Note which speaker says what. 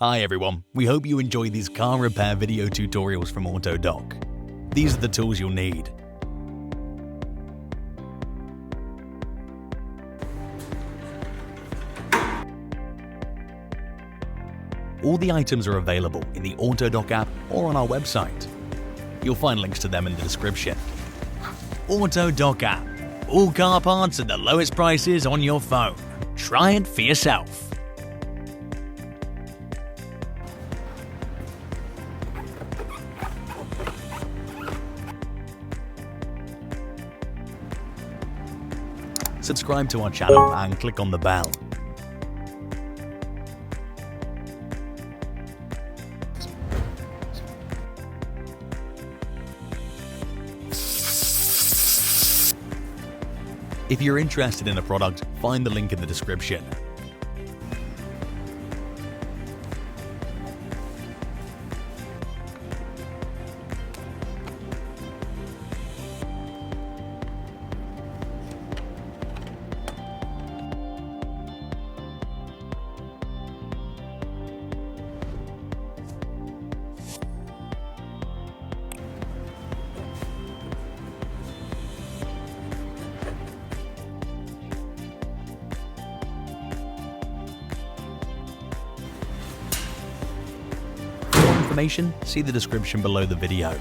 Speaker 1: Hi everyone, we hope you enjoy these car repair video tutorials from Autodoc. These are the tools you'll need. All the items are available in the Autodoc app or on our website. You'll find links to them in the description. Autodoc app. All car parts at the lowest prices on your phone. Try it for yourself. Subscribe to our channel and click on the bell. If you're interested in a product, find the link in the description. For more information, see the description below the video.